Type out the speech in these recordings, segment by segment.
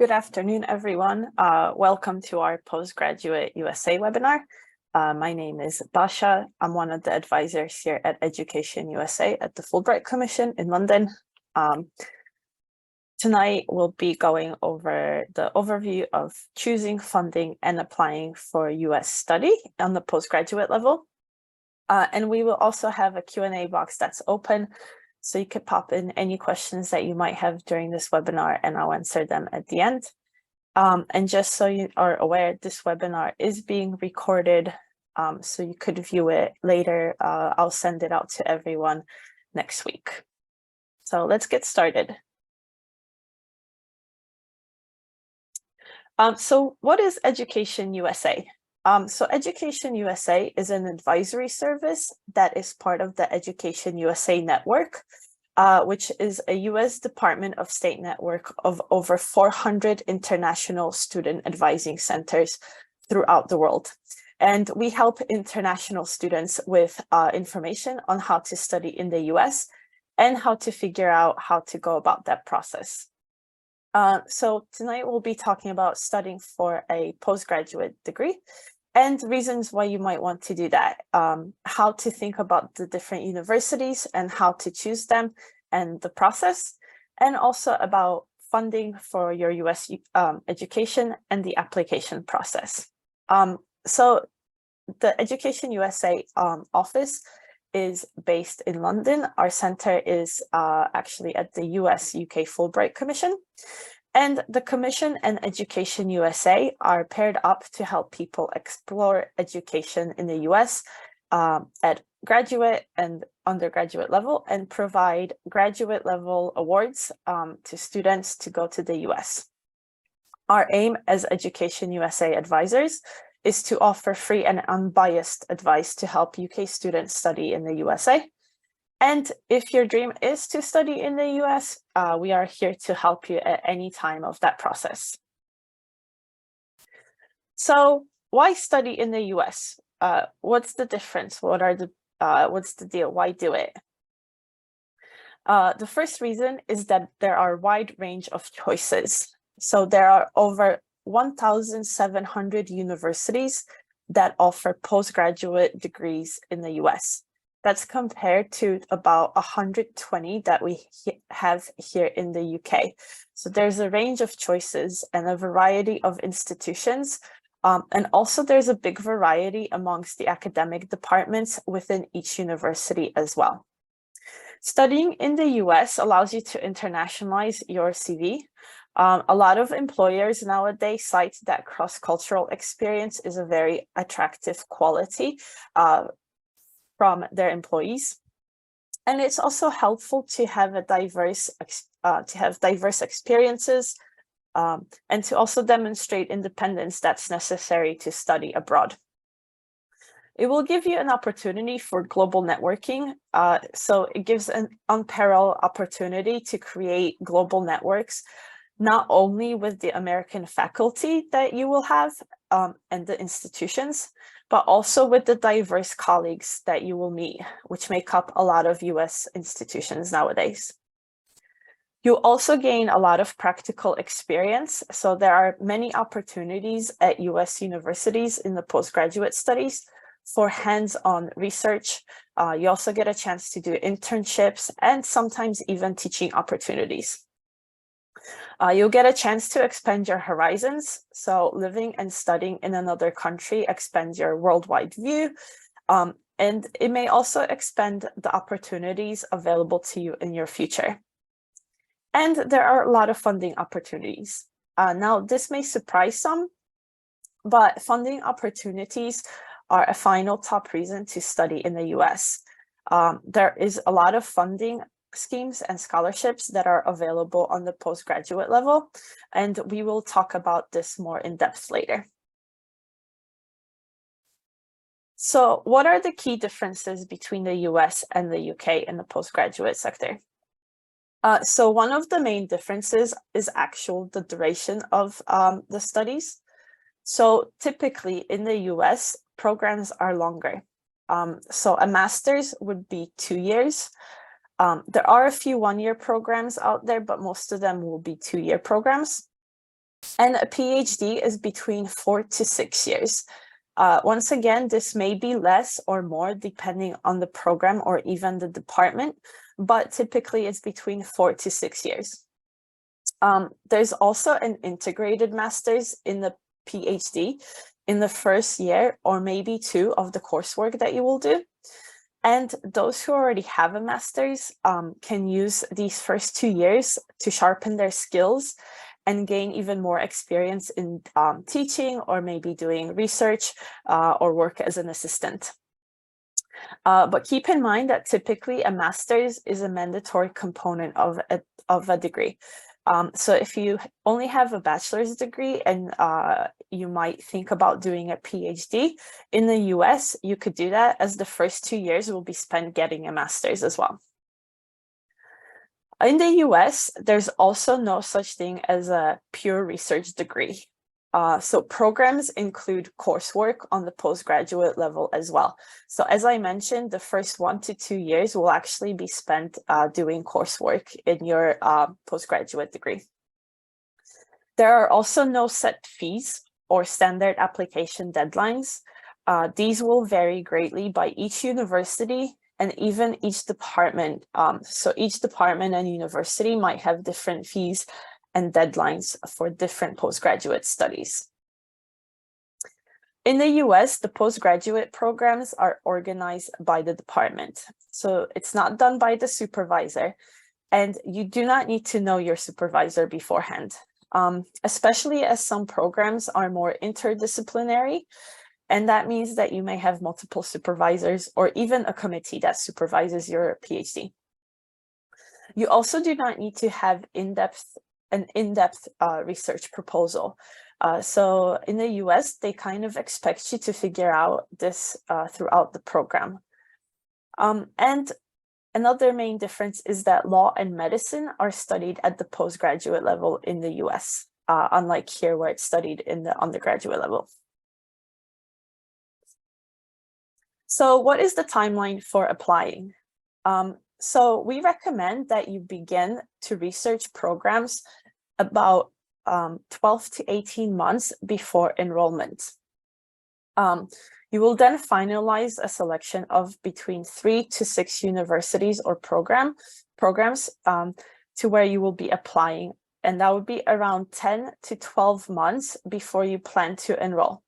Good afternoon, everyone. Welcome to our Postgraduate USA webinar. My name is Basha. I'm one of the advisors here at Education USA at the Fulbright Commission in London. Tonight, we'll be going over the overview of choosing funding and applying for US study on the postgraduate level. And we will also have a Q&A box that's open, so you could pop in any questions that you might have during this webinar, and I'll answer them at the end. And just so you are aware, this webinar is being recorded, so you could view it later. I'll send it out to everyone next week. So let's get started. So what is Education USA? So Education USA is an advisory service that is part of the Education USA network, which is a US Department of State network of over 400 international student advising centers throughout the world. And we help international students with information on how to study in the US and how to figure out how to go about that process. So tonight we'll be talking about studying for a postgraduate degree and reasons why you might want to do that, how to think about the different universities and how to choose them and the process, and also about funding for your US education and the application process. So the Education USA office is based in London. Our center is actually at the US-UK Fulbright Commission. And the Commission and Education USA are paired up to help people explore education in the US at graduate and undergraduate level and provide graduate level awards to students to go to the US. Our aim as Education USA advisors is to offer free and unbiased advice to help UK students study in the USA. And if your dream is to study in the US, we are here to help you at any time of that process. So why study in the US? What's the difference? What's the deal? Why do it? The first reason is that there are a wide range of choices. So there are over 1,700 universities that offer postgraduate degrees in the US. That's compared to about 120 that we have here in the UK. So there's a range of choices and a variety of institutions. And also there's a big variety amongst the academic departments within each university as well. Studying in the US allows you to internationalize your CV. A lot of employers nowadays cite that cross-cultural experience is a very attractive quality from their employees. And it's also helpful to have a diverse experiences and to also demonstrate independence that's necessary to study abroad. It will give you an opportunity for global networking. So it gives an unparalleled opportunity to create global networks, not only with the American faculty that you will have and the institutions, but also with the diverse colleagues that you will meet, which make up a lot of US institutions nowadays. You also gain a lot of practical experience. So there are many opportunities at US universities in the postgraduate studies for hands-on research. You also get a chance to do internships and sometimes even teaching opportunities. You'll get a chance to expand your horizons. So living and studying in another country expands your worldwide view. And it may also expand the opportunities available to you in your future. And there are a lot of funding opportunities. Now, this may surprise some, but funding opportunities are a final top reason to study in the US. There is a lot of funding schemes and scholarships that are available on the postgraduate level, and we will talk about this more in depth later. So what are the key differences between the US and the UK in the postgraduate sector? So one of the main differences is the duration of the studies. So typically in the US, programs are longer. So a master's would be 2 years. There are a few one-year programs out there, but most of them will be 2-year programs. And a PhD is between 4 to 6 years. Once again, this may be less or more depending on the program or even the department, but typically it's between 4 to 6 years. There's also an integrated master's in the PhD in the first year or maybe 2 of the coursework that you will do. And those who already have a master's can use these first 2 years to sharpen their skills and gain even more experience in teaching or maybe doing research or work as an assistant. But keep in mind that typically a master's is a mandatory component of a degree. So if you only have a bachelor's degree and you might think about doing a PhD, in the US, you could do that, as the first 2 years will be spent getting a master's as well. In the US, there's also no such thing as a pure research degree. So programs include coursework on the postgraduate level as well. So as I mentioned, the first 1 to 2 years will actually be spent doing coursework in your postgraduate degree. There are also no set fees or standard application deadlines. These will vary greatly by each university and even each department. So each department and university might have different fees and deadlines for different postgraduate studies. In the US, the postgraduate programs are organized by the department. So it's not done by the supervisor, and you do not need to know your supervisor beforehand, especially as some programs are more interdisciplinary. And that means that you may have multiple supervisors or even a committee that supervises your PhD. You also do not need to have an in-depth research proposal. So in the US, they kind of expect you to figure out this throughout the program. And another main difference is that law and medicine are studied at the postgraduate level in the US, unlike here where it's studied in the undergraduate level. So what is the timeline for applying? So we recommend that you begin to research programs about 12 to 18 months before enrollment. You will then finalize a selection of between 3 to 6 universities or programs to where you will be applying. And that would be around 10 to 12 months before you plan to enroll.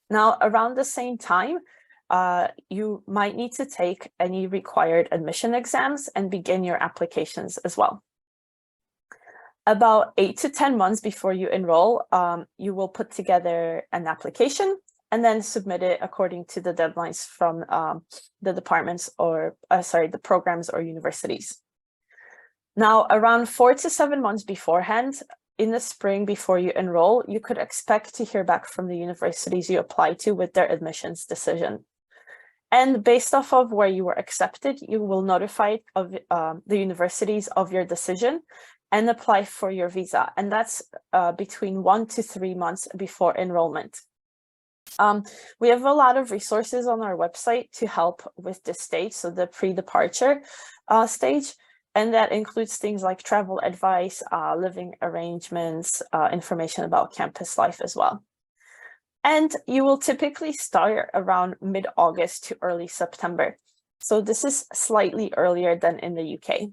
Now, around the same time, you might need to take any required admission exams and begin your applications as well. About 8 to 10 months before you enroll, you will put together an application and then submit it according to the deadlines from the departments or, the programs or universities. Now, around 4 to 7 months beforehand, in the spring before you enroll, you could expect to hear back from the universities you apply to with their admissions decision. And based off of where you were accepted, you will notify of the universities of your decision and apply for your visa. And that's between 1 to 3 months before enrollment. We have a lot of resources on our website to help with this stage, so the pre-departure stage. And that includes things like travel advice, living arrangements, information about campus life as well. And you will typically start around mid-August to early September. So this is slightly earlier than in the UK.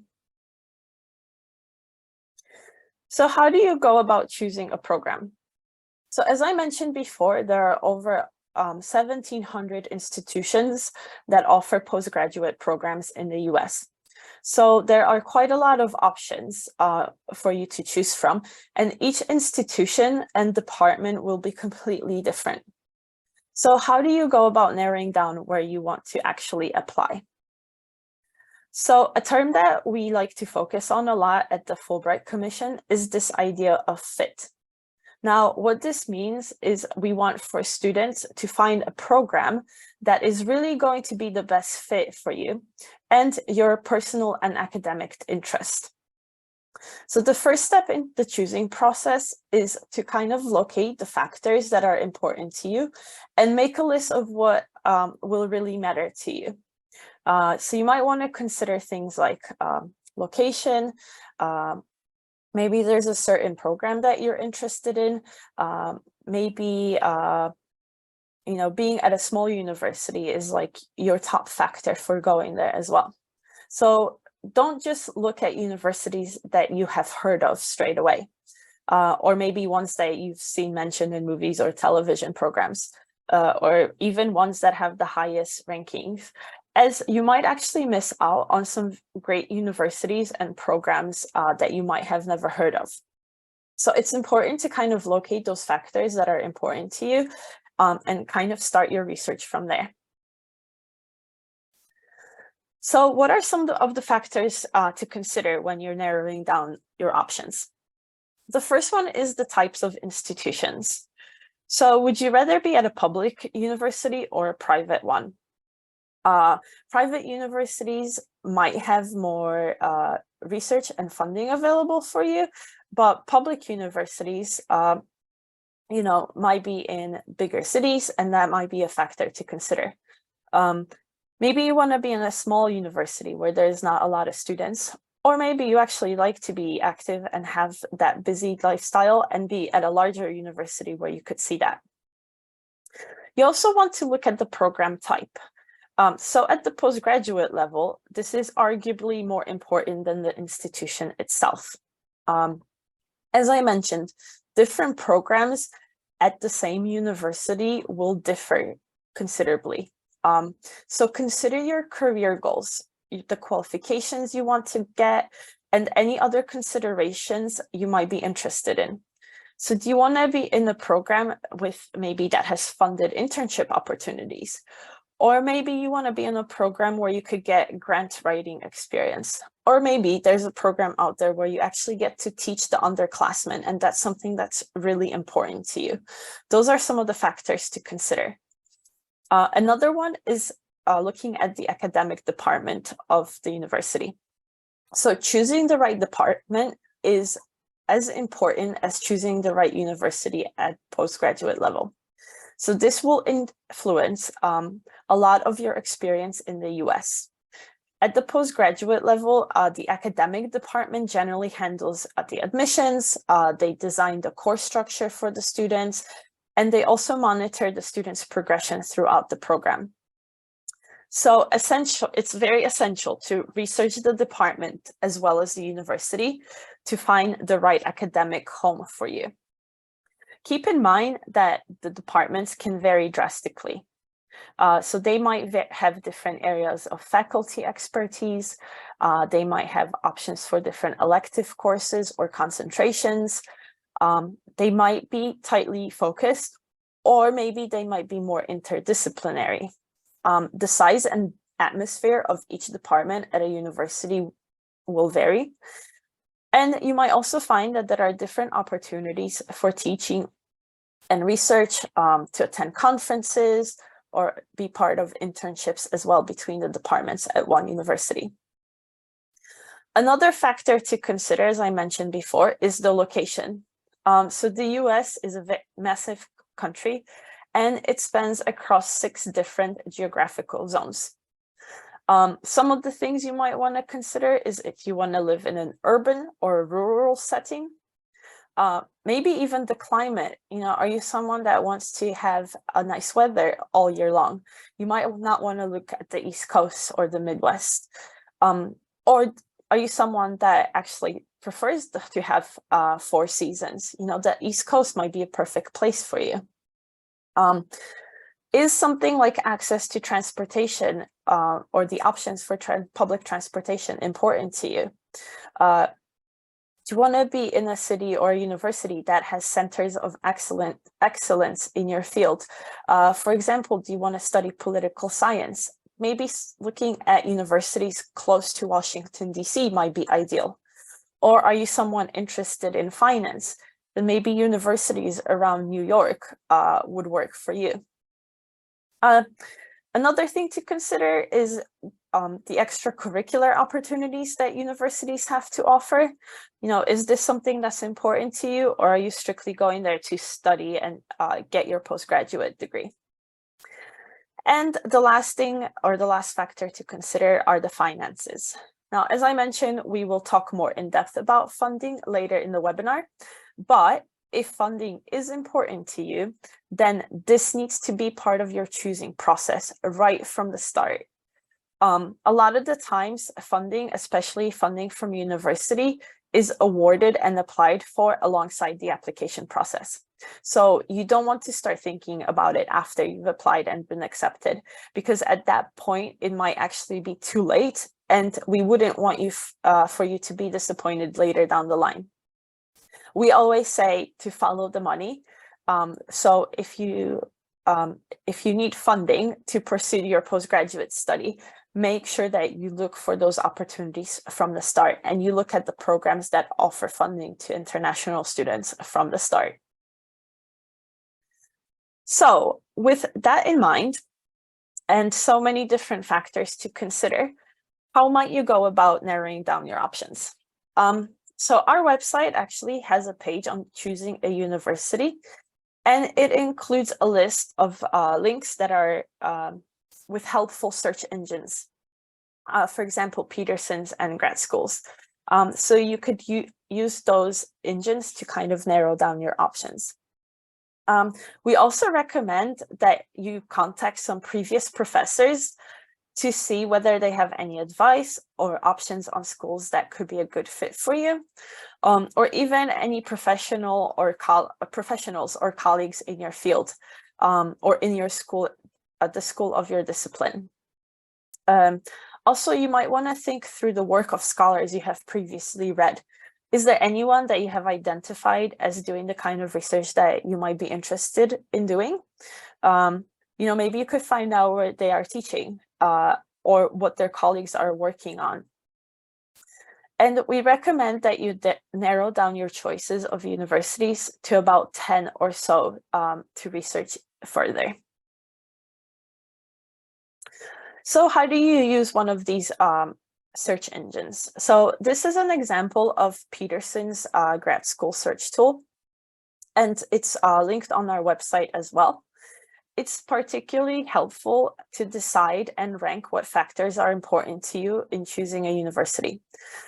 So how do you go about choosing a program? So as I mentioned before, there are over 1,700 institutions that offer postgraduate programs in the US. So there are quite a lot of options for you to choose from, and each institution and department will be completely different. So how do you go about narrowing down where you want to actually apply? So a term that we like to focus on a lot at the Fulbright Commission is this idea of fit. Now, what this means is we want for students to find a program that is really going to be the best fit for you and your personal and academic interest. So the first step in the choosing process is to kind of locate the factors that are important to you and make a list of what will really matter to you. So you might want to consider things like location, Maybe there's a certain program that you're interested in. Maybe being at a small university is like your top factor for going there as well. So don't just look at universities that you have heard of straight away, or maybe ones that you've seen mentioned in movies or television programs, or even ones that have the highest rankings, as you might actually miss out on some great universities and programs that you might have never heard of. So it's important to kind of locate those factors that are important to you, and kind of start your research from there. So what are some of the factors to consider when you're narrowing down your options? The first one is the types of institutions. So would you rather be at a public university or a private one? Private universities might have more research and funding available for you, but public universities might be in bigger cities, and that might be a factor to consider. Maybe you want to be in a small university where there's not a lot of students, or maybe you actually like to be active and have that busy lifestyle and be at a larger university where you could see that. You also want to look at the program type. So at the postgraduate level, this is arguably more important than the institution itself. As I mentioned, different programs at the same university will differ considerably. So consider your career goals, the qualifications you want to get, and any other considerations you might be interested in. So do you want to be in a program with maybe that has funded internship opportunities? Or maybe you want to be in a program where you could get grant writing experience. Or maybe there's a program out there where you actually get to teach the underclassmen, and that's something that's really important to you. Those are some of the factors to consider. Another one is looking at the academic department of the university. So choosing the right department is as important as choosing the right university at postgraduate level. So this will influence a lot of your experience in the US. At the postgraduate level, the academic department generally handles the admissions, they design the course structure for the students, and they also monitor the students' progression throughout the program. So it's very essential to research the department as well as the university to find the right academic home for you. Keep in mind that the departments can vary drastically. So they might have different areas of faculty expertise. They might have options for different elective courses or concentrations. They might be tightly focused, or maybe they might be more interdisciplinary. The size and atmosphere of each department at a university will vary. And you might also find that there are different opportunities for teaching and research, to attend conferences or be part of internships as well between the departments at one university. Another factor to consider, as I mentioned before, is the location. So the US is a massive country, and it spans across 6 different geographical zones. Some of the things you might want to consider is if you want to live in an urban or a rural setting, maybe even the climate. Are you someone that wants to have a nice weather all year long? You might not want to look at the East Coast or the Midwest. Or are you someone that actually prefers to have 4 seasons? The East Coast might be a perfect place for you. Is something like access to transportation or the options for public transportation important to you? Do you want to be in a city or a university that has centers of excellence in your field? For example, do you want to study political science? Maybe looking at universities close to Washington, D.C. might be ideal. Or are you someone interested in finance? Then maybe universities around New York would work for you. Another thing to consider is the extracurricular opportunities that universities have to offer. Is this something that's important to you, or are you strictly going there to study and get your postgraduate degree? And the last thing, or the last factor to consider, are the finances. Now, as I mentioned, we will talk more in depth about funding later in the webinar, but if funding is important to you, then this needs to be part of your choosing process right from the start. A lot of the times funding, especially funding from university, is awarded and applied for alongside the application process. So you don't want to start thinking about it after you've applied and been accepted, because at that point, it might actually be too late, and we wouldn't want you for you to be disappointed later down the line. We always say to follow the money. So if you need funding to pursue your postgraduate study, make sure that you look for those opportunities from the start, and you look at the programs that offer funding to international students from the start. So with that in mind, and so many different factors to consider, how might you go about narrowing down your options? So our website actually has a page on choosing a university, and it includes a list of links that are with helpful search engines. For example, Peterson's and grad schools. So you could use those engines to kind of narrow down your options. We also recommend that you contact some previous professors to see whether they have any advice or options on schools that could be a good fit for you, or even any professionals or colleagues in your field, or in your school, at the school of your discipline. Also, you might want to think through the work of scholars you have previously read. Is there anyone that you have identified as doing the kind of research that you might be interested in doing? Maybe you could find out where they are teaching, or what their colleagues are working on. And we recommend that you narrow down your choices of universities to about 10 or so to research further. So how do you use one of these search engines? So this is an example of Peterson's grad school search tool, and it's linked on our website as well. It's particularly helpful to decide and rank what factors are important to you in choosing a university.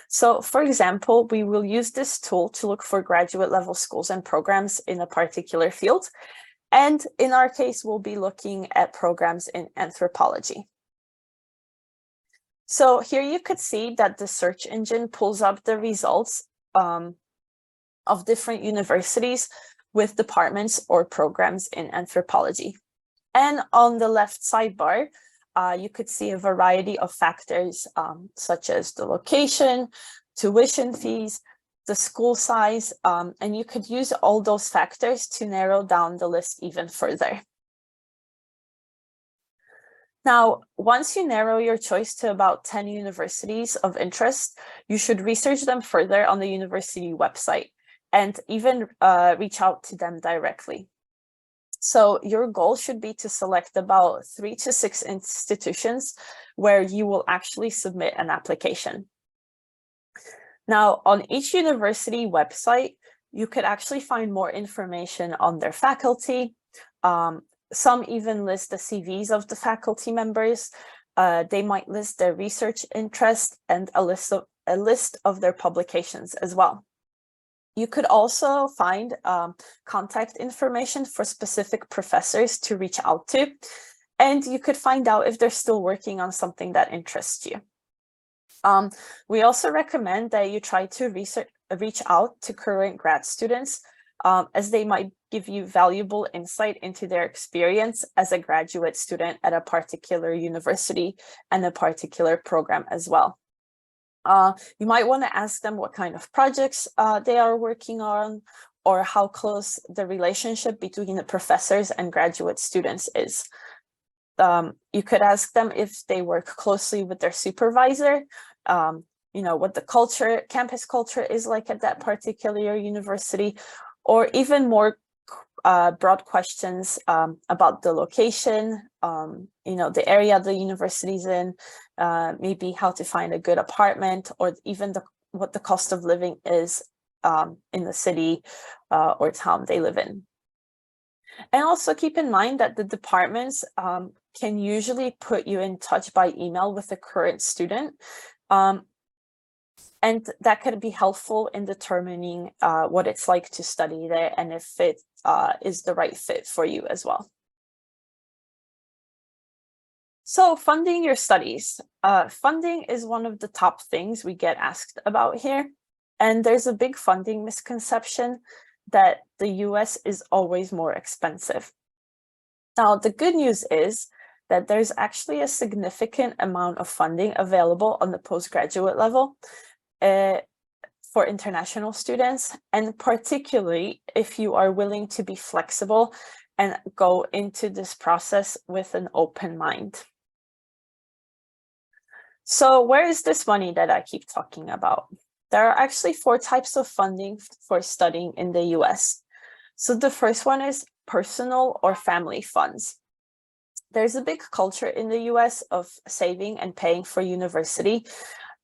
So, for example, we will use this tool to look for graduate level schools and programs in a particular field. And in our case, we'll be looking at programs in anthropology. So here you could see that the search engine pulls up the results of different universities with departments or programs in anthropology. And on the left sidebar, you could see a variety of factors such as the location, tuition fees, the school size, and you could use all those factors to narrow down the list even further. Now, once you narrow your choice to about 10 universities of interest, you should research them further on the university website and even reach out to them directly. So your goal should be to select about 3 to 6 institutions where you will actually submit an application. Now, on each university website, you could actually find more information on their faculty. Some even list the CVs of the faculty members. They might list their research interest and a list of their publications as well. You could also find contact information for specific professors to reach out to, and you could find out if they're still working on something that interests you. We also recommend that you try to reach out to current grad students, as they might give you valuable insight into their experience as a graduate student at a particular university and a particular program as well. You might want to ask them what kind of projects they are working on, or how close the relationship between the professors and graduate students is. You could ask them if they work closely with their supervisor, what the campus culture is like at that particular university, or even more broad questions about the location, the area the university's in, maybe how to find a good apartment, or even what the cost of living is in the city or town they live in. And also keep in mind that the departments can usually put you in touch by email with the current student. And that could be helpful in determining what it's like to study there and if it is the right fit for you as well. So funding your studies. Funding is one of the top things we get asked about here. And there's a big funding misconception that the US is always more expensive. Now, the good news is that there's actually a significant amount of funding available on the postgraduate level for international students, and particularly if you are willing to be flexible and go into this process with an open mind. So where is this money that I keep talking about? There are actually 4 types of funding for studying in the US. So the first one is personal or family funds. There's a big culture in the US of saving and paying for university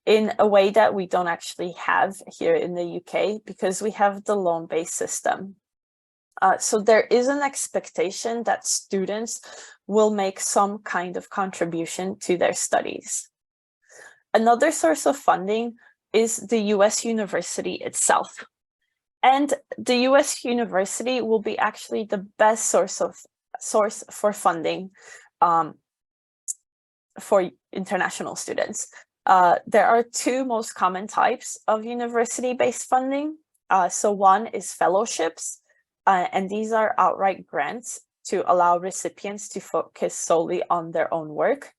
in a way that we don't actually have here in the UK because we have the loan-based system. So there is an expectation that students will make some kind of contribution to their studies. Another source of funding is the US university itself. And the US university will be actually the best source for funding for international students. There are 2 most common types of university-based funding. So one is fellowships, and these are outright grants to allow recipients to focus solely on their own work.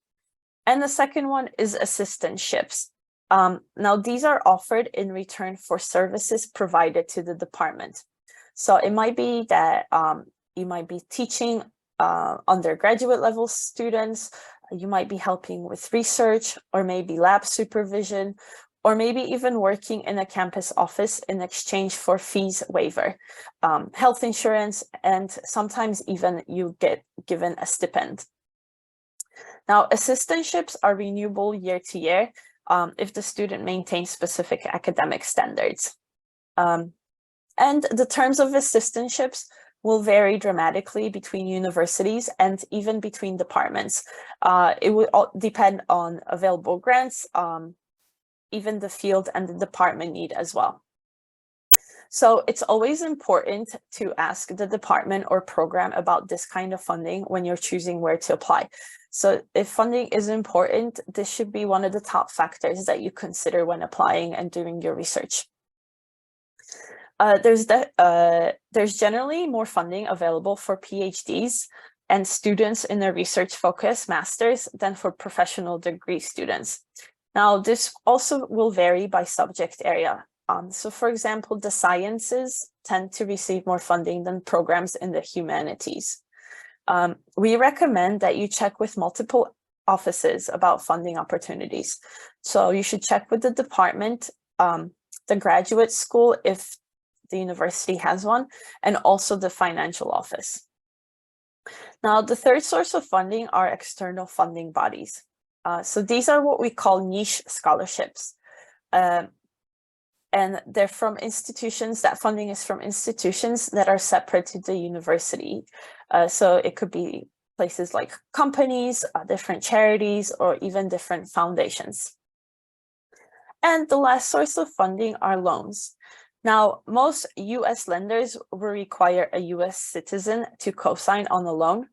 And the second one is assistantships. Now, these are offered in return for services provided to the department. So it might be that you might be teaching undergraduate level students, you might be helping with research, or maybe lab supervision, or maybe even working in a campus office in exchange for fees waiver, health insurance, and sometimes even you get given a stipend. Now, assistantships are renewable year to year if the student maintains specific academic standards. And the terms of assistantships will vary dramatically between universities and even between departments. It will all depend on available grants, even the field and the department need as well. So it's always important to ask the department or program about this kind of funding when you're choosing where to apply. So if funding is important, this should be one of the top factors that you consider when applying and doing your research. There's generally more funding available for PhDs and students in a research-focused master's than for professional degree students. Now, this also will vary by subject area. So for example, the sciences tend to receive more funding than programs in the humanities. We recommend that you check with multiple offices about funding opportunities. So you should check with the department, the graduate school, if the university has one, and also the financial office. Now, the third source of funding are external funding bodies. So these are what we call niche scholarships. And they're from institutions, that funding is from institutions that are separate to the university. So it could be places like companies, different charities, or even different foundations. And the last source of funding are loans. Now, most US lenders will require a US citizen to co-sign on a loan.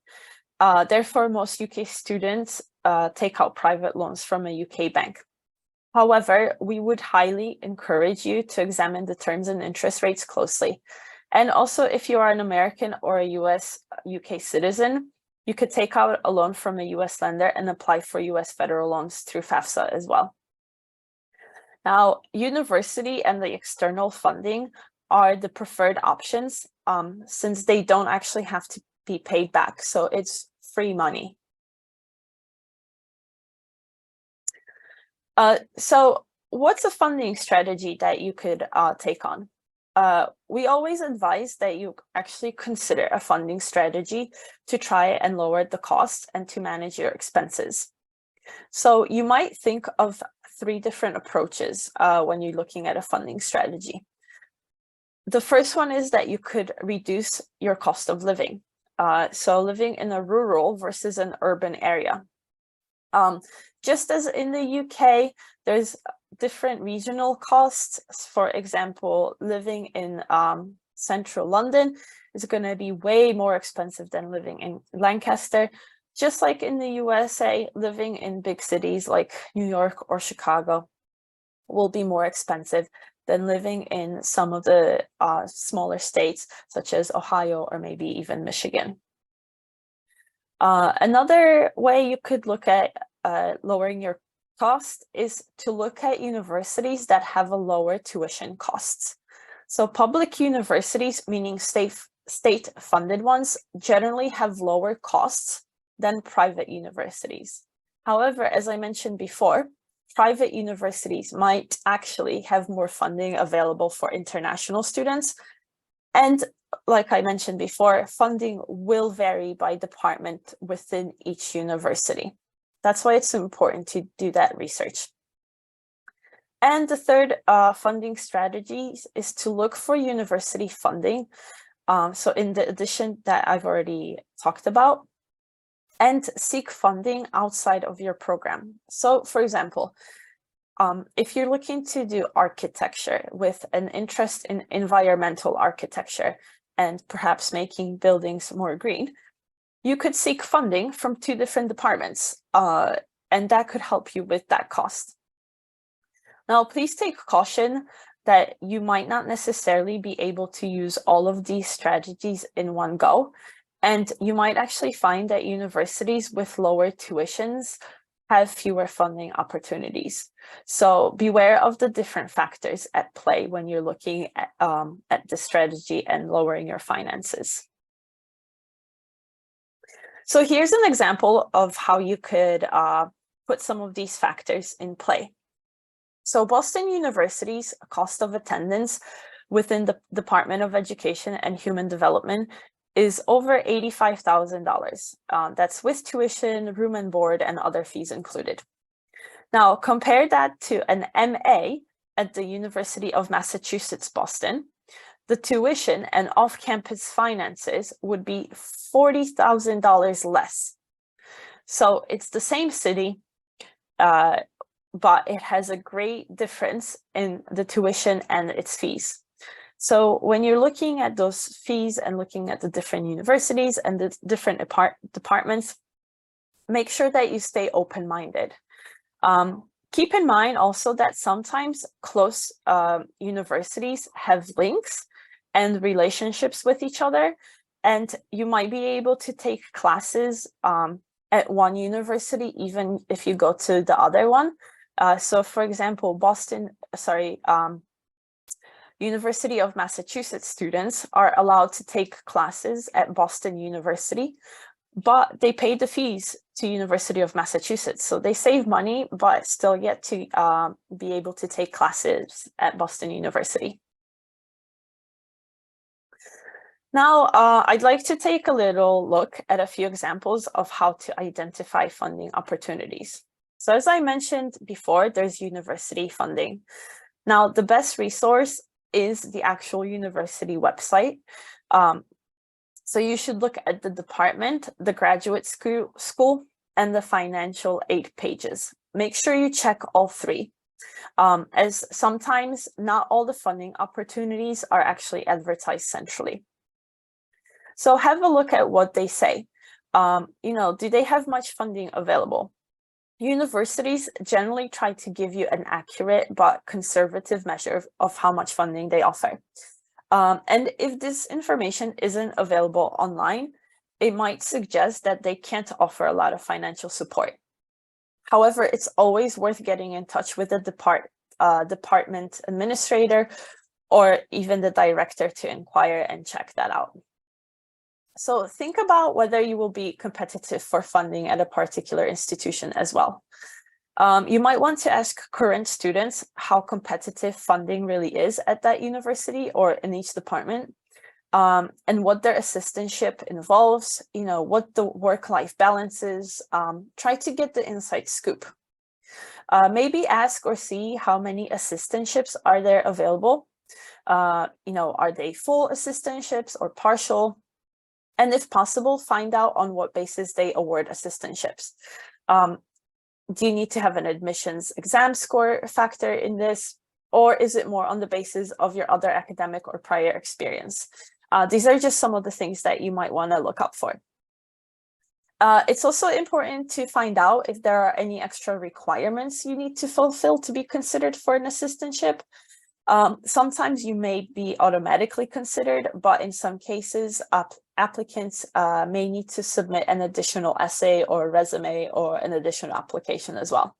Therefore, most UK students take out private loans from a UK bank. However, we would highly encourage you to examine the terms and interest rates closely. And also, if you are an American or a UK citizen, you could take out a loan from a US lender and apply for US federal loans through FAFSA as well. Now, university and the external funding are the preferred options since they don't actually have to be paid back. So it's free money. So what's a funding strategy that you could take on? We always advise that you actually consider a funding strategy to try and lower the cost and to manage your expenses. So you might think of 3 different approaches when you're looking at a funding strategy. The first one is that you could reduce your cost of living. So living in a rural versus an urban area. Just as in the UK, there's different regional costs. For example, living in central London is going to be way more expensive than living in Lancaster. Just like in the USA, living in big cities like New York or Chicago will be more expensive than living in some of the smaller states, such as Ohio or maybe even Michigan. Another way you could look at lowering your cost is to look at universities that have a lower tuition costs. So public universities, meaning state-funded ones, generally have lower costs than private universities. However, as I mentioned before, private universities might actually have more funding available for international students. And like I mentioned before, funding will vary by department within each university. That's why it's important to do that research. And the third funding strategy is to look for university funding. So in the addition that I've already talked about, and seek funding outside of your program. So for example, if you're looking to do architecture with an interest in environmental architecture and perhaps making buildings more green, you could seek funding from 2 different departments, and that could help you with that cost. Now, please take caution that you might not necessarily be able to use all of these strategies in one go, and you might actually find that universities with lower tuitions have fewer funding opportunities. So beware of the different factors at play when you're looking at the strategy and lowering your finances. So here's an example of how you could put some of these factors in play. So Boston University's cost of attendance within the Department of Education and Human Development is over $85,000. That's with tuition, room and board, and other fees included. Now, compare that to an MA at the University of Massachusetts, Boston. The tuition and off-campus finances would be $40,000 less. So it's the same city, but it has a great difference in the tuition and its fees. So when you're looking at those fees and looking at the different universities and the different departments, make sure that you stay open-minded. Keep in mind also that sometimes close universities have links and relationships with each other, and you might be able to take classes at one university even if you go to the other one. So for example, University of Massachusetts students are allowed to take classes at Boston University, but they pay the fees to University of Massachusetts. So they save money, but still get to be able to take classes at Boston University. Now, I'd like to take a little look at a few examples of how to identify funding opportunities. So as I mentioned before, there's university funding. Now, the best resource is the actual university website. So you should look at the department, the graduate school, and the financial aid pages. Make sure you check all 3, as sometimes not all the funding opportunities are actually advertised centrally. So have a look at what they say. Do they have much funding available? Universities generally try to give you an accurate but conservative measure of how much funding they offer. And if this information isn't available online, it might suggest that they can't offer a lot of financial support. However, it's always worth getting in touch with the department administrator or even the director to inquire and check that out. So think about whether you will be competitive for funding at a particular institution as well. You might want to ask current students how competitive funding really is at that university or in each department, and what their assistantship involves, what the work-life balance is. Try to get the inside scoop. Maybe ask or see how many assistantships are there available. Are they full assistantships or partial? And if possible, find out on what basis they award assistantships. Do you need to have an admissions exam score factor in this, or is it more on the basis of your other academic or prior experience? These are just some of the things that you might want to look up for. It's also important to find out if there are any extra requirements you need to fulfill to be considered for an assistantship. Sometimes you may be automatically considered, but in some cases, applicants may need to submit an additional essay or resume or an additional application as well.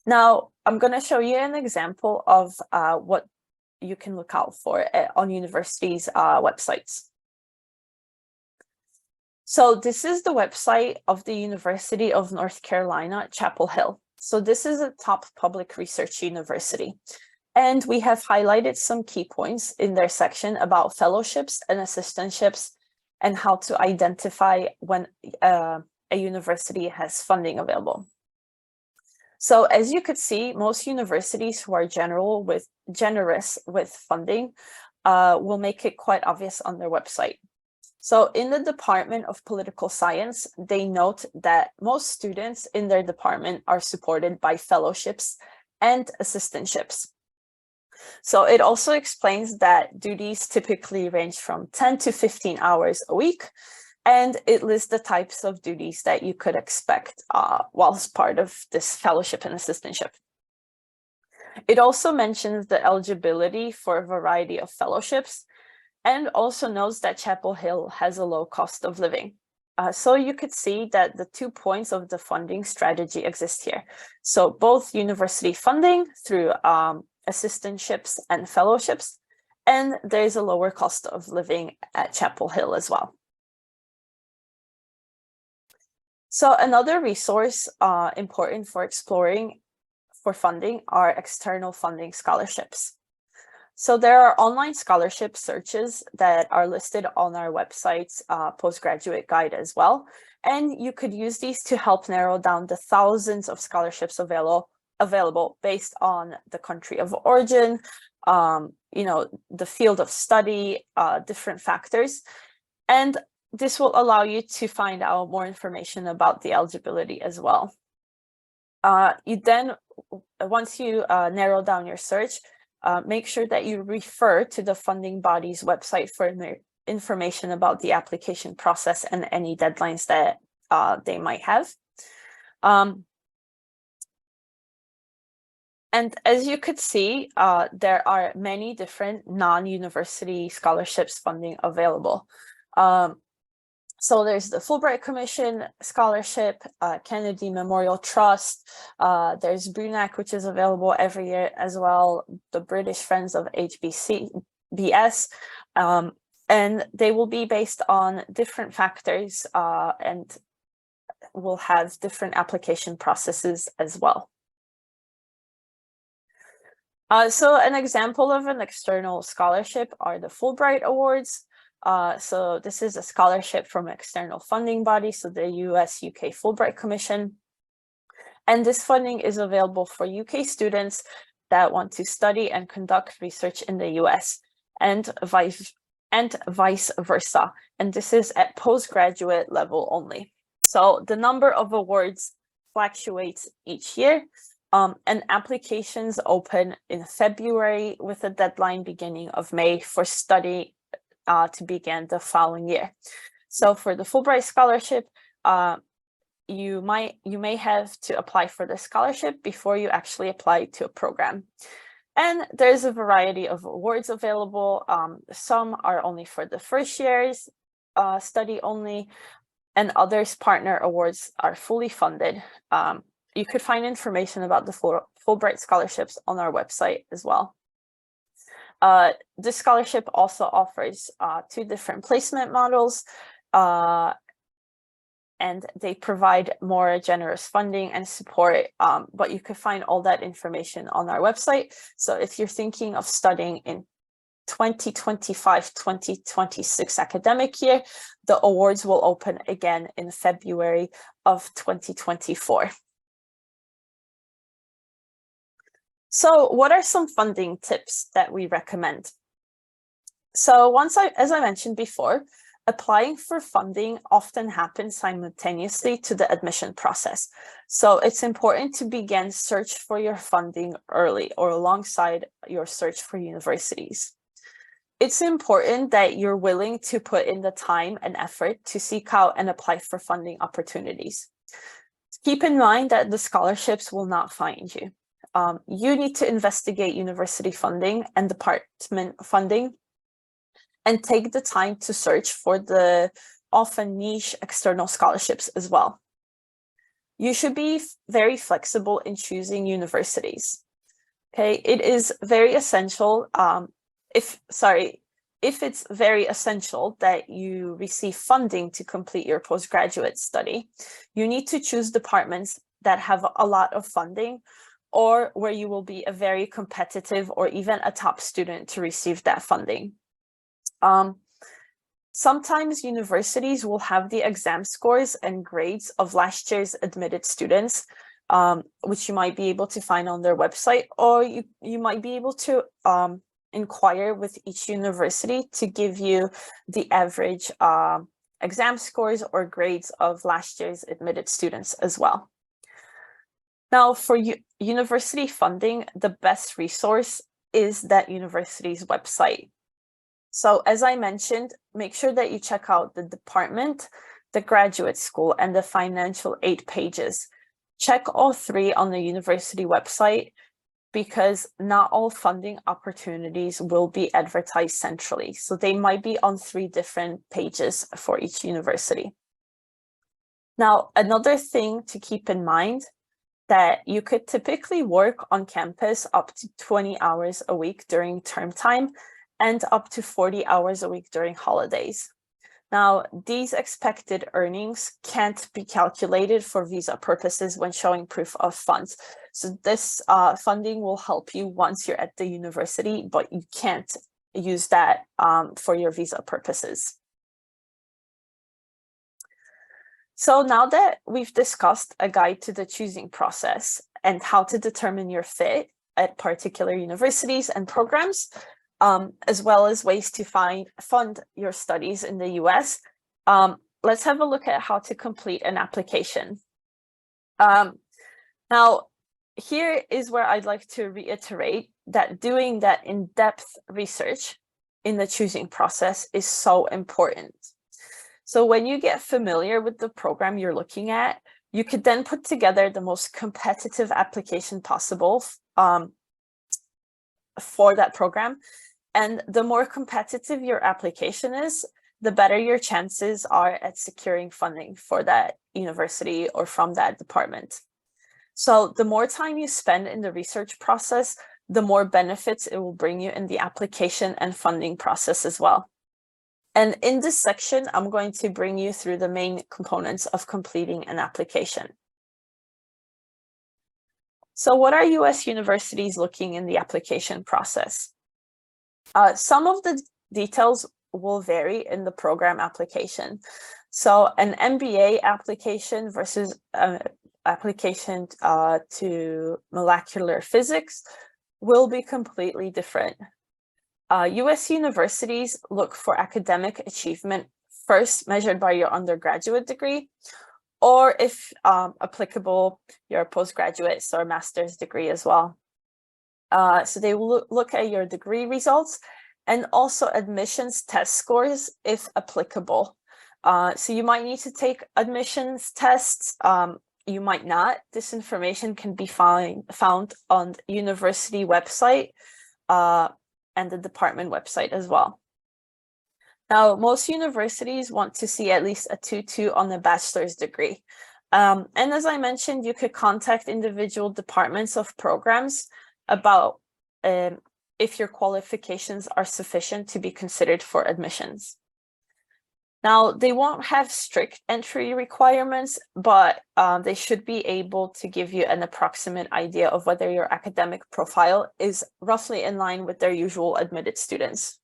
Now, I'm going to show you an example of what you can look out for on universities' websites. So this is the website of the University of North Carolina, Chapel Hill. So this is a top public research university. And we have highlighted some key points in their section about fellowships and assistantships and how to identify when a university has funding available. So as you could see, most universities who are generous with funding will make it quite obvious on their website. So in the Department of Political Science, they note that most students in their department are supported by fellowships and assistantships. So it also explains that duties typically range from 10 to 15 hours a week, and it lists the types of duties that you could expect whilst part of this fellowship and assistantship. It also mentions the eligibility for a variety of fellowships, and also notes that Chapel Hill has a low cost of living. So you could see that the 2 points of the funding strategy exist here. So both university funding through assistantships and fellowships, and there's a lower cost of living at Chapel Hill as well. So another resource important for exploring for funding are external funding scholarships. So there are online scholarship searches that are listed on our website's postgraduate guide as well. And you could use these to help narrow down the thousands of scholarships available based on the country of origin, the field of study, different factors. And this will allow you to find out more information about the eligibility as well. Once you narrow down your search, make sure that you refer to the funding body's website for information about the application process and any deadlines that they might have. And as you could see, there are many different non-university scholarships funding available. So there's the Fulbright Commission Scholarship, Kennedy Memorial Trust, there's BRUNAC, which is available every year as well, the British Friends of HBCBS, and they will be based on different factors and will have different application processes as well. So an example of an external scholarship are the Fulbright Awards. So this is a scholarship from an external funding body, so the US-UK Fulbright Commission. And this funding is available for UK students that want to study and conduct research in the US and vice versa. And this is at postgraduate level only. So the number of awards fluctuates each year. And applications open in February with a deadline beginning of May for study to begin the following year. So for the Fulbright Scholarship, you may have to apply for the scholarship before you actually apply to a program. And there's a variety of awards available. Some are only for the first year's study only, and others partner awards are fully funded. You could find information about the Fulbright scholarships on our website as well. This scholarship also offers 2 different placement models, and they provide more generous funding and support, but you could find all that information on our website. So if you're thinking of studying in 2025-2026 academic year, the awards will open again in February of 2024. So what are some funding tips that we recommend? So as I mentioned before, applying for funding often happens simultaneously to the admission process. So it's important to begin search for your funding early or alongside your search for universities. It's important that you're willing to put in the time and effort to seek out and apply for funding opportunities. Keep in mind that the scholarships will not find you. You need to investigate university funding and department funding and take the time to search for the often niche external scholarships as well. You should be very flexible in choosing universities. Okay, it is very essential, if it's very essential that you receive funding to complete your postgraduate study, you need to choose departments that have a lot of funding or where you will be a very competitive or even a top student to receive that funding. Sometimes universities will have the exam scores and grades of last year's admitted students, which you might be able to find on their website, or you might be able to inquire with each university to give you the average exam scores or grades of last year's admitted students as well. Now, for university funding, the best resource is that university's website. So as I mentioned, make sure that you check out the department, the graduate school, and the financial aid pages. Check all three on the university website because not all funding opportunities will be advertised centrally. So they might be on 3 different pages for each university. Now, another thing to keep in mind that you could typically work on campus up to 20 hours a week during term time and up to 40 hours a week during holidays. Now, these expected earnings can't be calculated for visa purposes when showing proof of funds. So this funding will help you once you're at the university, but you can't use that for your visa purposes. So now that we've discussed a guide to the choosing process and how to determine your fit at particular universities and programs, as well as ways to fund your studies in the US, let's have a look at how to complete an application. Now, here is where I'd like to reiterate that doing that in-depth research in the choosing process is so important. So when you get familiar with the program you're looking at, you could then put together the most competitive application possible for that program. And the more competitive your application is, the better your chances are at securing funding for that university or from that department. So the more time you spend in the research process, the more benefits it will bring you in the application and funding process as well. And in this section, I'm going to bring you through the main components of completing an application. So what are US universities looking in the application process? Some of the details will vary in the program application. So an MBA application versus an application to molecular physics will be completely different. US universities look for academic achievement first measured by your undergraduate degree, or if applicable, your postgraduate or master's degree as well. So they will look at your degree results and also admissions test scores if applicable. So you might need to take admissions tests, you might not. This information can be found on the university website and the department website as well. Now, most universities want to see at least a 2.2 on the bachelor's degree. And as I mentioned, you could contact individual departments of programs about if your qualifications are sufficient to be considered for admissions. Now, they won't have strict entry requirements, but they should be able to give you an approximate idea of whether your academic profile is roughly in line with their usual admitted students.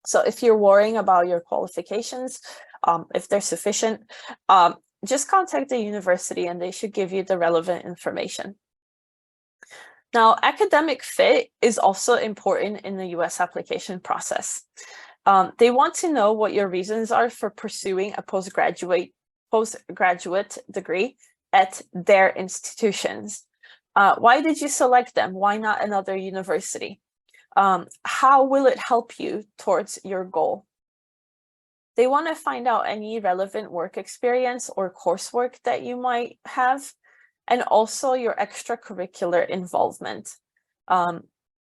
So if you're worrying about your qualifications, if they're sufficient, just contact the university and they should give you the relevant information. Now, academic fit is also important in the US application process. They want to know what your reasons are for pursuing a postgraduate degree at their institutions. Why did you select them? Why not another university? How will it help you towards your goal? They want to find out any relevant work experience or coursework that you might have, and also your extracurricular involvement.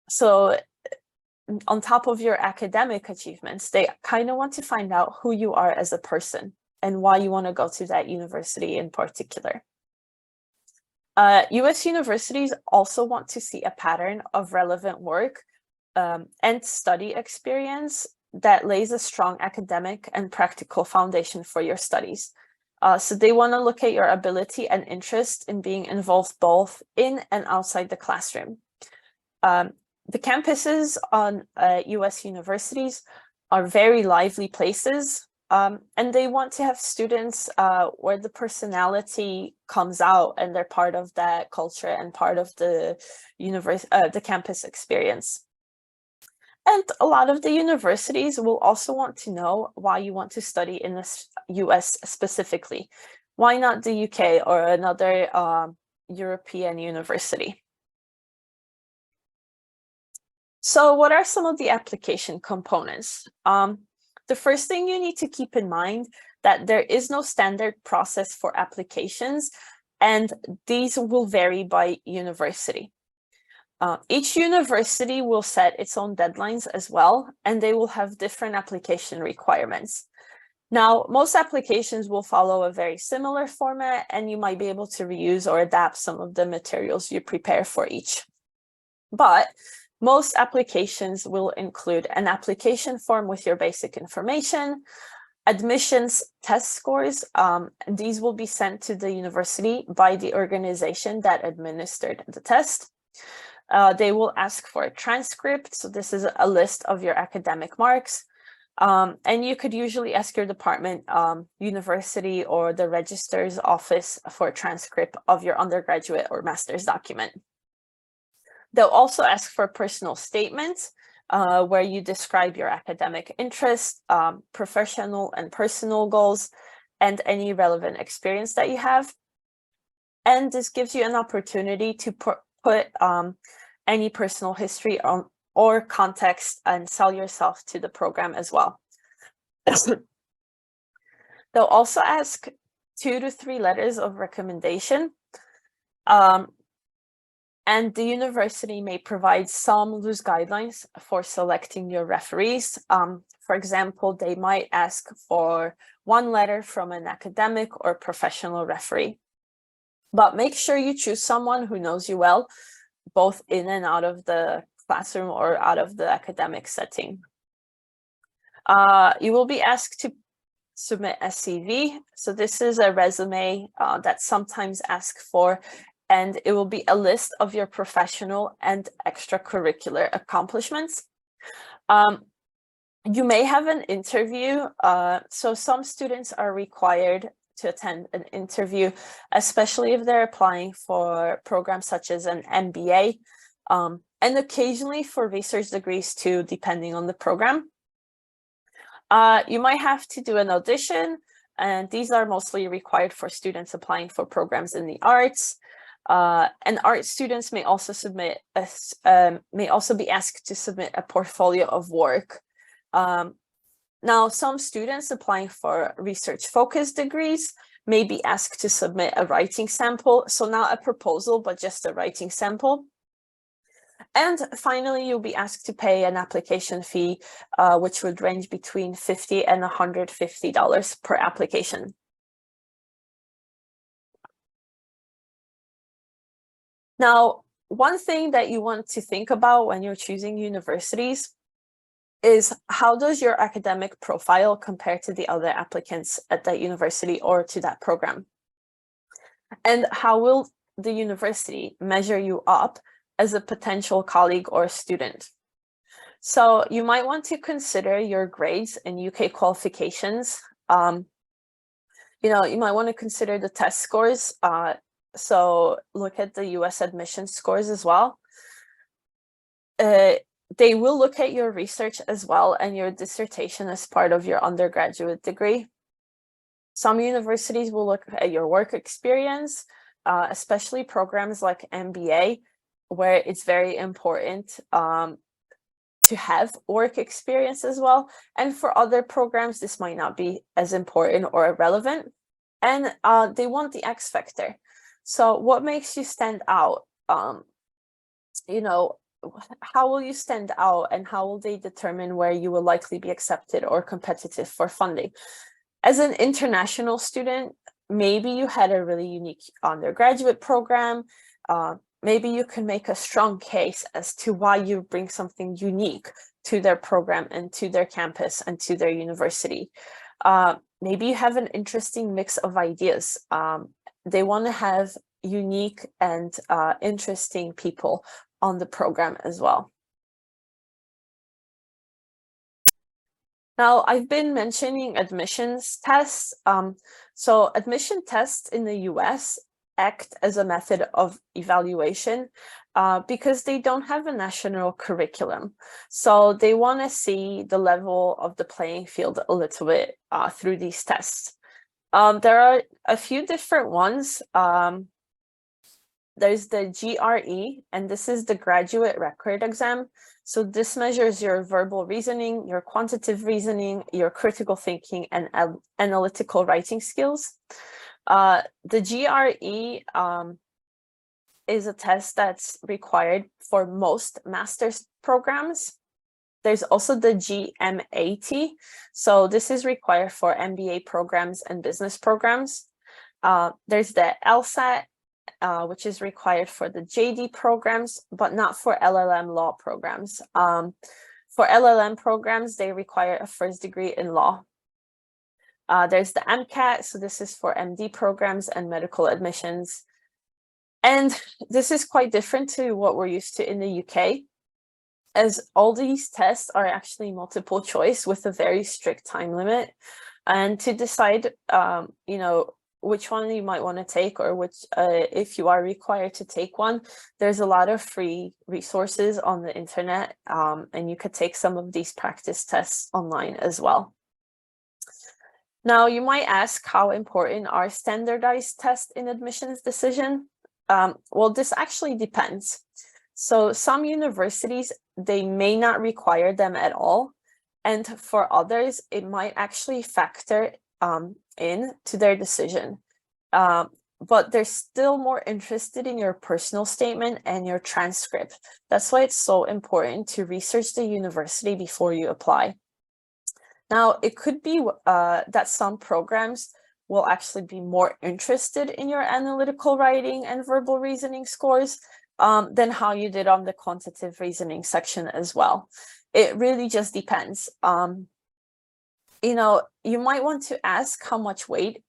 So on top of your academic achievements, they kind of want to find out who you are as a person and why you want to go to that university in particular. US universities also want to see a pattern of relevant work and study experience that lays a strong academic and practical foundation for your studies. So they want to look at your ability and interest in being involved both in and outside the classroom. The campuses on US universities are very lively places, and they want to have students where the personality comes out and they're part of that culture and part of the campus experience. And a lot of the universities will also want to know why you want to study in the US specifically. Why not the UK or another European university? So what are some of the application components? The first thing you need to keep in mind that there is no standard process for applications, and these will vary by university. Each university will set its own deadlines as well, and they will have different application requirements. Now, most applications will follow a very similar format, and you might be able to reuse or adapt some of the materials you prepare for each. But most applications will include an application form with your basic information, admissions test scores. These will be sent to the university by the organization that administered the test. They will ask for a transcript. So this is a list of your academic marks. And you could usually ask your department, university, or the registrar's office for a transcript of your undergraduate or master's document. They'll also ask for personal statements where you describe your academic interests, professional and personal goals, and any relevant experience that you have. And this gives you an opportunity to put any personal history on or context and sell yourself to the program as well. They'll also ask 2 to 3 letters of recommendation. And the university may provide some loose guidelines for selecting your referees. For example, they might ask for 1 letter from an academic or professional referee. But make sure you choose someone who knows you well, both in and out of the classroom or out of the academic setting. You will be asked to submit a CV. So this is a resume that sometimes asked for, and it will be a list of your professional and extracurricular accomplishments. You may have an interview. So some students are required to attend an interview, especially if they're applying for programs such as an MBA, and occasionally for research degrees too, depending on the program. You might have to do an audition, and these are mostly required for students applying for programs in the arts. And art students may also be asked to submit a portfolio of work. Now, some students applying for research-focused degrees may be asked to submit a writing sample, so not a proposal, but just a writing sample. And finally, you'll be asked to pay an application fee, which would range between $50 and $150 per application. Now, one thing that you want to think about when you're choosing universities is how does your academic profile compare to the other applicants at that university or to that program? And how will the university measure you up as a potential colleague or student? So you might want to consider your grades and UK qualifications. You might want to consider the test scores. So look at the US admission scores as well. They will look at your research as well and your dissertation as part of your undergraduate degree. Some universities will look at your work experience, especially programs like MBA, where it's very important to have work experience as well. And for other programs, this might not be as important or relevant. And they want the X factor. So what makes you stand out? You know, how will you stand out, and how will they determine where you will likely be accepted or competitive for funding? As an international student, maybe you had a really unique undergraduate program. Maybe you can make a strong case as to why you bring something unique to their program and to their campus and to their university. Maybe you have an interesting mix of ideas. They want to have unique and interesting people on the program as well. Now, I've been mentioning admissions tests. So admission tests in the US act as a method of evaluation because they don't have a national curriculum. So they want to see the level of the playing field a little bit through these tests. There are a few different ones. There's the GRE, and this is the graduate record exam. So this measures your verbal reasoning, your quantitative reasoning, your critical thinking, and analytical writing skills. The GRE is a test that's required for most master's programs. There's also the GMAT. So this is required for MBA programs and business programs. There's the LSAT, which is required for the JD programs, but not for LLM law programs. For LLM programs, they require a first degree in law. There's the MCAT, so this is for MD programs and medical admissions. And this is quite different to what we're used to in the UK, as all these tests are actually multiple choice with a very strict time limit. And to decide, you know, which one you might want to take, or which, if you are required to take one, there's a lot of free resources on the internet, and you could take some of these practice tests online as well. Now, you might ask, how important are standardized tests in admissions decision? Well, this actually depends. So some universities, they may not require them at all. And for others, it might actually factor in to their decision. But they're still more interested in your personal statement and your transcript. That's why it's so important to research the university before you apply. Now, it could be that some programs will actually be more interested in your analytical writing and verbal reasoning scores than how you did on the quantitative reasoning section as well. It really just depends. You know, you might want to ask how much weight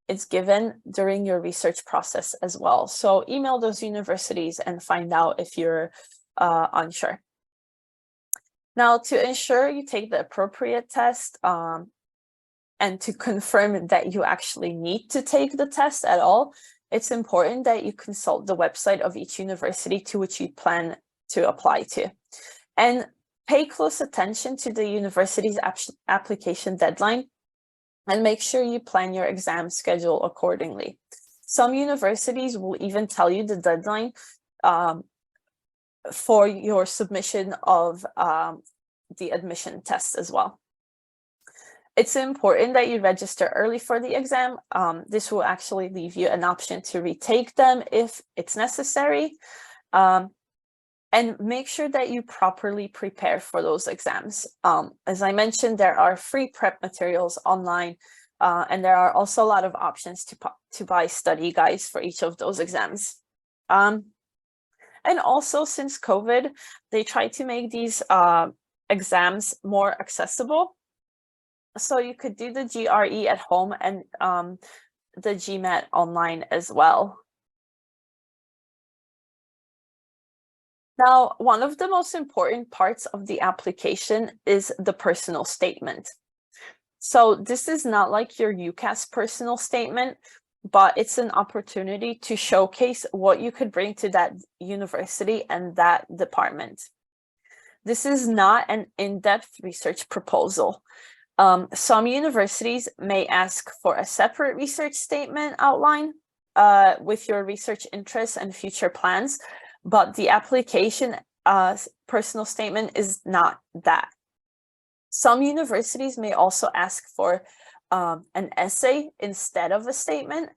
is given during your research process as well. So email those universities and find out if you're unsure. Now, to ensure you take the appropriate test and to confirm that you actually need to take the test at all, it's important that you consult the website of each university to which you plan to apply to. And pay close attention to the university's application deadline, and make sure you plan your exam schedule accordingly. Some universities will even tell you the deadline for your submission of the admission test as well. It's important that you register early for the exam. This will actually leave you an option to retake them if it's necessary. And make sure that you properly prepare for those exams. As I mentioned, there are free prep materials online, and there are also a lot of options to buy study guides for each of those exams. And also, since COVID, they try to make these exams more accessible. So you could do the GRE at home and the GMAT online as well. Now, one of the most important parts of the application is the personal statement. So this is not like your UCAS personal statement, but it's an opportunity to showcase what you could bring to that university and that department. This is not an in-depth research proposal. Some universities may ask for a separate research statement outline with your research interests and future plans, but the application personal statement is not that. Some universities may also ask for an essay instead of a statement,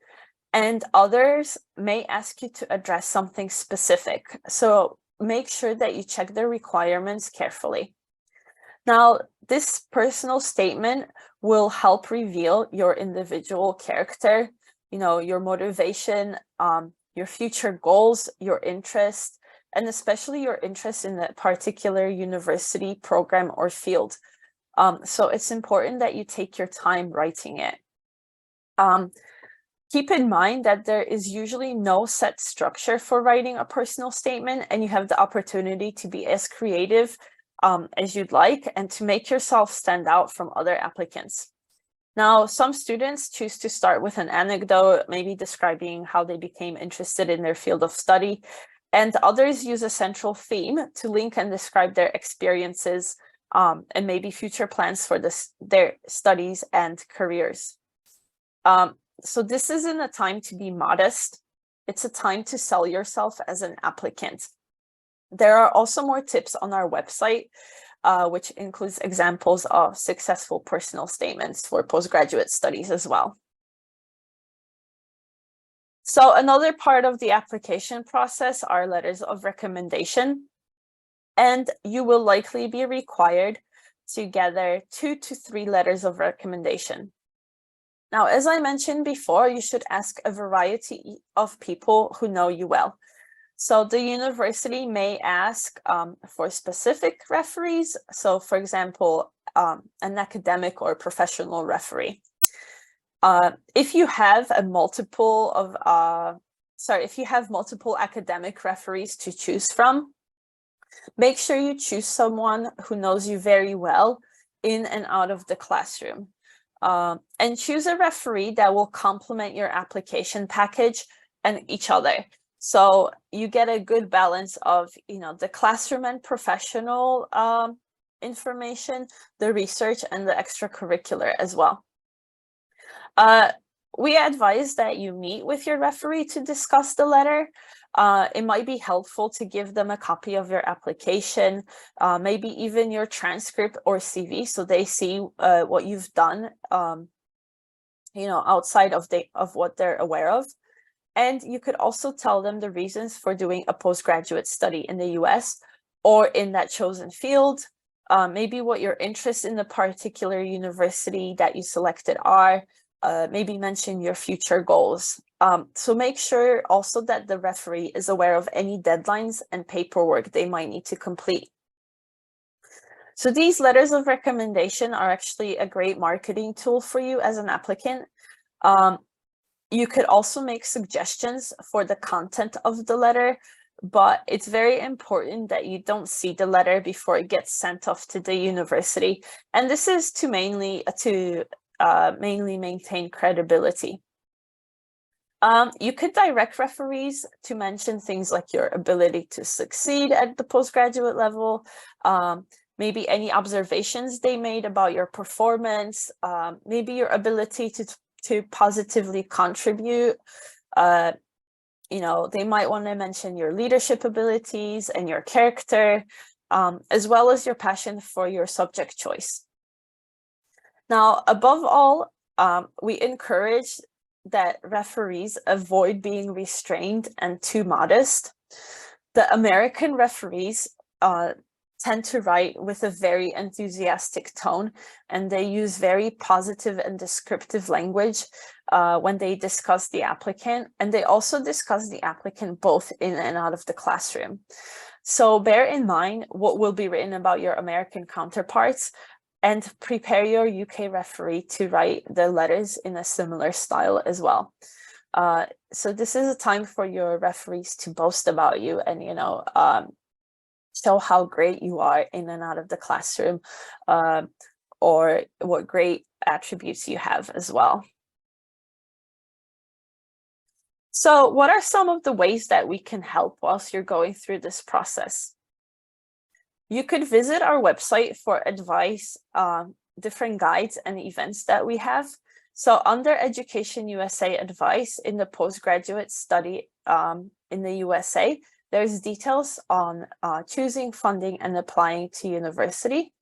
and others may ask you to address something specific. So make sure that you check the requirements carefully. Now, this personal statement will help reveal your individual character, your motivation, your future goals, your interest, and especially your interest in a particular university, program, or field. So it's important that you take your time writing it. Keep in mind that there is usually no set structure for writing a personal statement, and you have the opportunity to be as creative as you'd like and to make yourself stand out from other applicants. Now, some students choose to start with an anecdote, maybe describing how they became interested in their field of study, and others use a central theme to link and describe their experiences and maybe future plans for their studies and careers. So this isn't a time to be modest. It's a time to sell yourself as an applicant. There are also more tips on our website, which includes examples of successful personal statements for postgraduate studies as well. So another part of the application process are letters of recommendation, and you will likely be required to gather 2 to 3 letters of recommendation. Now, as I mentioned before, you should ask a variety of people who know you well. So the university may ask for specific referees. So for example, an academic or professional referee. If you have multiple academic referees to choose from, make sure you choose someone who knows you very well in and out of the classroom. And choose a referee that will complement your application package and each other. So you get a good balance of, the classroom and professional information, the research, and the extracurricular as well. We advise that you meet with your referee to discuss the letter. It might be helpful to give them a copy of your application, maybe even your transcript or CV, so they see what you've done, outside of what they're aware of. And you could also tell them the reasons for doing a postgraduate study in the US or in that chosen field, maybe what your interests in the particular university that you selected are, maybe mention your future goals. So make sure also that the referee is aware of any deadlines and paperwork they might need to complete. So these letters of recommendation are actually a great marketing tool for you as an applicant. You could also make suggestions for the content of the letter, but it's very important that you don't see the letter before it gets sent off to the university. And this is to mainly maintain credibility. You could direct referees to mention things like your ability to succeed at the postgraduate level, maybe any observations they made about your performance, maybe your ability to positively contribute. They might want to mention your leadership abilities and your character, as well as your passion for your subject choice. Now, above all, we encourage that referees avoid being restrained and too modest. The American referees tend to write with a very enthusiastic tone, and they use very positive and descriptive language when they discuss the applicant, and they also discuss the applicant both in and out of the classroom. So bear in mind what will be written about your American counterparts, and prepare your UK referee to write the letters in a similar style as well. So this is a time for your referees to boast about you and, show how great you are in and out of the classroom, or what great attributes you have as well. So what are some of the ways that we can help whilst you're going through this process? You could visit our website for advice, different guides and events that we have. So under Education USA advice in the postgraduate study in the USA, there's details on choosing funding and applying to university.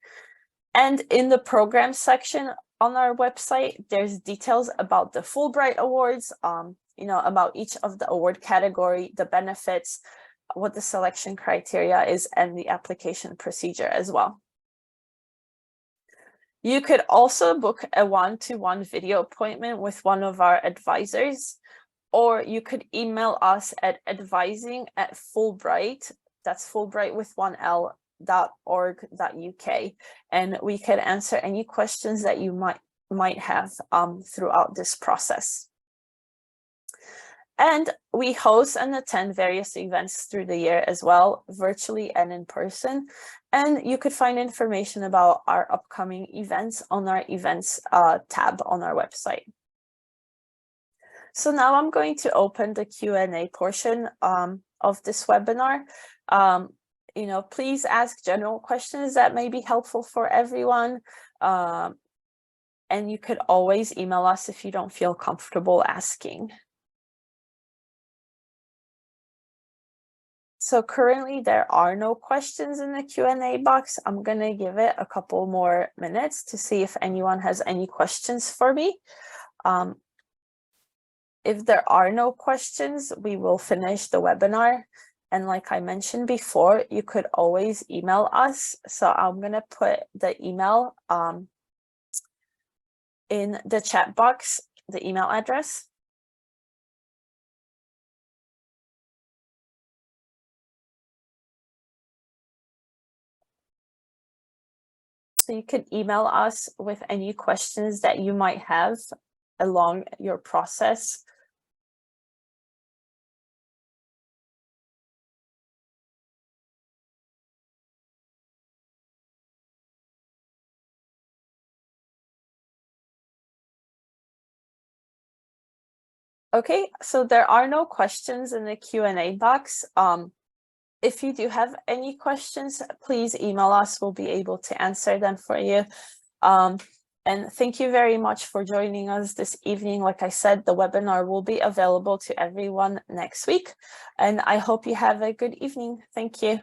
And in the program section on our website, there's details about the Fulbright Awards, about each of the award category, the benefits, what the selection criteria is, and the application procedure as well. You could also book a one-to-one video appointment with one of our advisors, or you could email us at advising@Fulbright, that's Fulbright with one L, .org.uk, and we could answer any questions that you might have throughout this process. And we host and attend various events through the year as well, virtually and in person. And you could find information about our upcoming events on our events tab on our website. So now I'm going to open the Q&A portion of this webinar. Please ask general questions that may be helpful for everyone. And you could always email us if you don't feel comfortable asking. So currently there are no questions in the Q&A box. I'm going to give it a couple more minutes to see if anyone has any questions for me. If there are no questions, we will finish the webinar. And like I mentioned before, you could always email us. So I'm going to put the email in the chat box, the email address. So you can email us with any questions that you might have along your process. Okay, so there are no questions in the Q&A box. If you do have any questions, please email us. We'll be able to answer them for you. And thank you very much for joining us this evening. Like I said, the webinar will be available to everyone next week. And I hope you have a good evening. Thank you.